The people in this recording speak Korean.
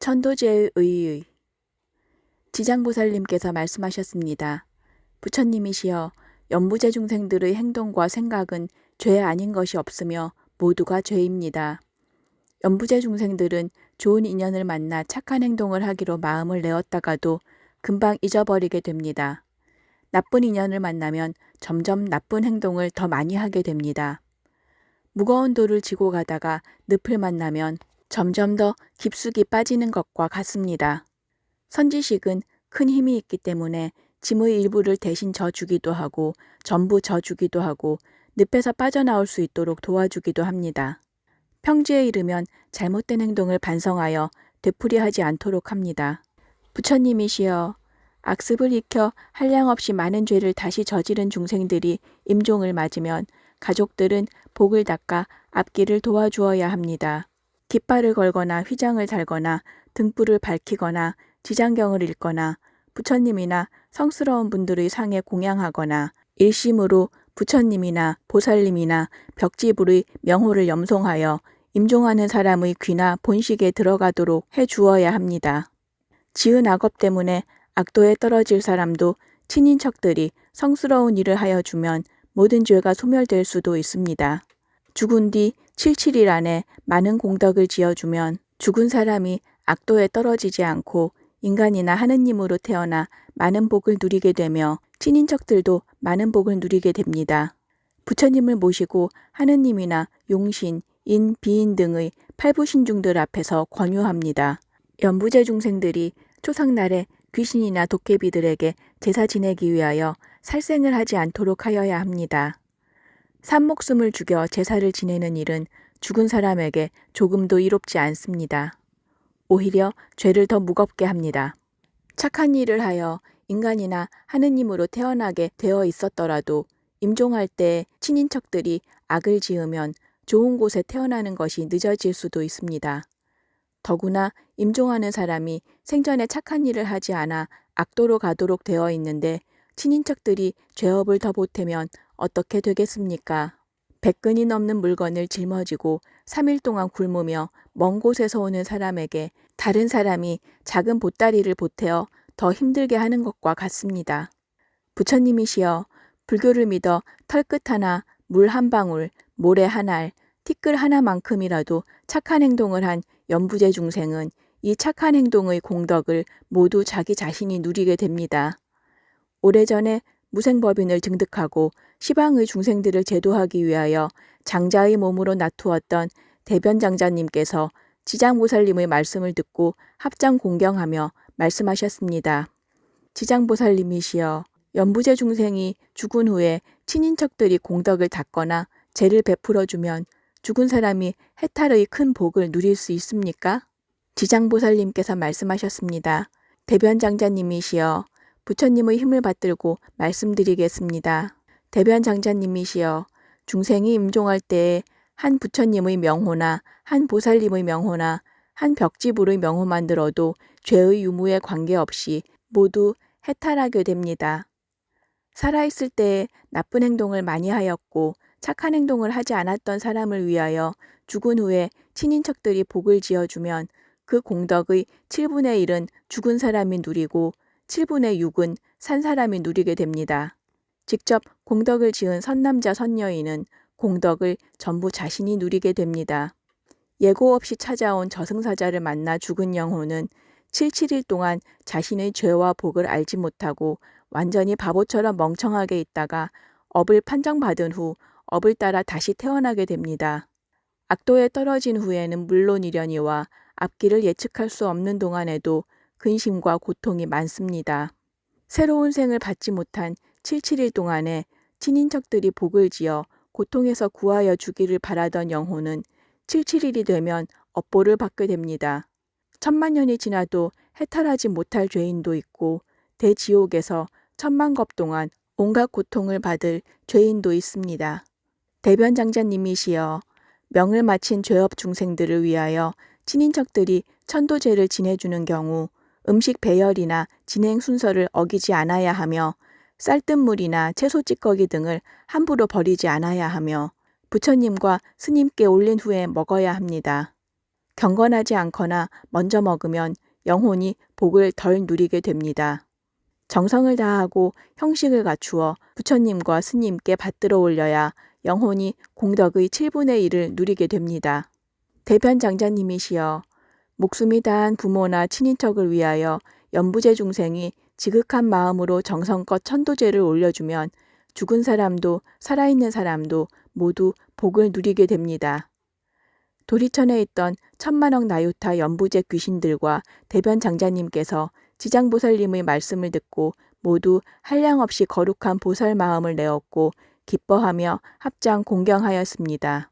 천도제의 의의. 지장보살님께서 말씀하셨습니다. 부처님이시여, 연부제 중생들의 행동과 생각은 죄 아닌 것이 없으며 모두가 죄입니다. 연부제 중생들은 좋은 인연을 만나 착한 행동을 하기로 마음을 내었다가도 금방 잊어버리게 됩니다. 나쁜 인연을 만나면 점점 나쁜 행동을 더 많이 하게 됩니다. 무거운 돌을 지고 가다가 늪을 만나면 점점 더 깊숙이 빠지는 것과 같습니다. 선지식은 큰 힘이 있기 때문에 짐의 일부를 대신 져주기도 하고 전부 져주기도 하고 늪에서 빠져나올 수 있도록 도와주기도 합니다. 평지에 이르면 잘못된 행동을 반성하여 되풀이하지 않도록 합니다. 부처님이시여, 악습을 익혀 한량없이 많은 죄를 다시 저지른 중생들이 임종을 맞으면 가족들은 복을 닦아 앞길을 도와주어야 합니다. 깃발을 걸거나 휘장을 달거나 등불을 밝히거나 지장경을 읽거나 부처님이나 성스러운 분들의 상에 공양하거나 일심으로 부처님이나 보살님이나 벽지불의 명호를 염송하여 임종하는 사람의 귀나 본식에 들어가도록 해주어야 합니다. 지은 악업 때문에 악도에 떨어질 사람도 친인척들이 성스러운 일을 하여 주면 모든 죄가 소멸될 수도 있습니다. 죽은 뒤 77일 안에 많은 공덕을 지어주면 죽은 사람이 악도에 떨어지지 않고 인간이나 하느님으로 태어나 많은 복을 누리게 되며 친인척들도 많은 복을 누리게 됩니다. 부처님을 모시고 하느님이나 용신, 인, 비인 등의 팔부신중들 앞에서 권유합니다. 연부제 중생들이 초상날에 귀신이나 도깨비들에게 제사 지내기 위하여 살생을 하지 않도록 하여야 합니다. 산목숨을 죽여 제사를 지내는 일은 죽은 사람에게 조금도 이롭지 않습니다. 오히려 죄를 더 무겁게 합니다. 착한 일을 하여 인간이나 하느님으로 태어나게 되어 있었더라도 임종할 때 친인척들이 악을 지으면 좋은 곳에 태어나는 것이 늦어질 수도 있습니다. 더구나 임종하는 사람이 생전에 착한 일을 하지 않아 악도로 가도록 되어 있는데 친인척들이 죄업을 더 보태면 어떻게 되겠습니까? 100근이 넘는 물건을 짊어지고 3일 동안 굶으며 먼 곳에서 오는 사람에게 다른 사람이 작은 보따리를 보태어 더 힘들게 하는 것과 같습니다. 부처님이시여, 불교를 믿어 털끝 하나, 물 한 방울, 모래 한 알, 티끌 하나만큼이라도 착한 행동을 한 연부제 중생은 이 착한 행동의 공덕을 모두 자기 자신이 누리게 됩니다. 오래전에 무생법인을 증득하고 시방의 중생들을 제도하기 위하여 장자의 몸으로 나투었던 대변장자님께서 지장보살님의 말씀을 듣고 합장 공경하며 말씀하셨습니다. 지장보살님이시여, 연부제 중생이 죽은 후에 친인척들이 공덕을 닦거나 죄를 베풀어주면 죽은 사람이 해탈의 큰 복을 누릴 수 있습니까? 지장보살님께서 말씀하셨습니다. 대변장자님이시여, 부처님의 힘을 받들고 말씀드리겠습니다. 대변장자님이시여, 중생이 임종할 때에 한 부처님의 명호나 한 보살님의 명호나 한 벽지불의 명호만 들어도 죄의 유무에 관계없이 모두 해탈하게 됩니다. 살아있을 때에 나쁜 행동을 많이 하였고 착한 행동을 하지 않았던 사람을 위하여 죽은 후에 친인척들이 복을 지어주면 그 공덕의 7분의 1은 죽은 사람이 누리고 7분의 6은 산 사람이 누리게 됩니다. 직접 공덕을 지은 선남자 선여인은 공덕을 전부 자신이 누리게 됩니다. 예고 없이 찾아온 저승사자를 만나 죽은 영혼은 77일 동안 자신의 죄와 복을 알지 못하고 완전히 바보처럼 멍청하게 있다가 업을 판정받은 후 업을 따라 다시 태어나게 됩니다. 악도에 떨어진 후에는 물론이려니와 앞길을 예측할 수 없는 동안에도 근심과 고통이 많습니다. 새로운 생을 받지 못한 77일 동안에 친인척들이 복을 지어 고통에서 구하여 주기를 바라던 영혼은 77일이 되면 업보를 받게 됩니다. 1000만년이 지나도 해탈하지 못할 죄인도 있고 대지옥에서 1000만겁 동안 온갖 고통을 받을 죄인도 있습니다. 대변장자님이시여, 명을 마친 죄업 중생들을 위하여 친인척들이 천도제를 지내주는 경우 음식 배열이나 진행 순서를 어기지 않아야 하며 쌀뜨물이나 채소 찌꺼기 등을 함부로 버리지 않아야 하며 부처님과 스님께 올린 후에 먹어야 합니다. 경건하지 않거나 먼저 먹으면 영혼이 복을 덜 누리게 됩니다. 정성을 다하고 형식을 갖추어 부처님과 스님께 받들어 올려야 영혼이 공덕의 7분의 1을 누리게 됩니다. 대변장자님이시여, 목숨이 다한 부모나 친인척을 위하여 연부제 중생이 지극한 마음으로 정성껏 천도제를 올려주면 죽은 사람도 살아있는 사람도 모두 복을 누리게 됩니다. 도리천에 있던 천만억 나유타 연부제 귀신들과 대변장자님께서 지장보살님의 말씀을 듣고 모두 한량없이 거룩한 보살 마음을 내었고 기뻐하며 합장 공경하였습니다.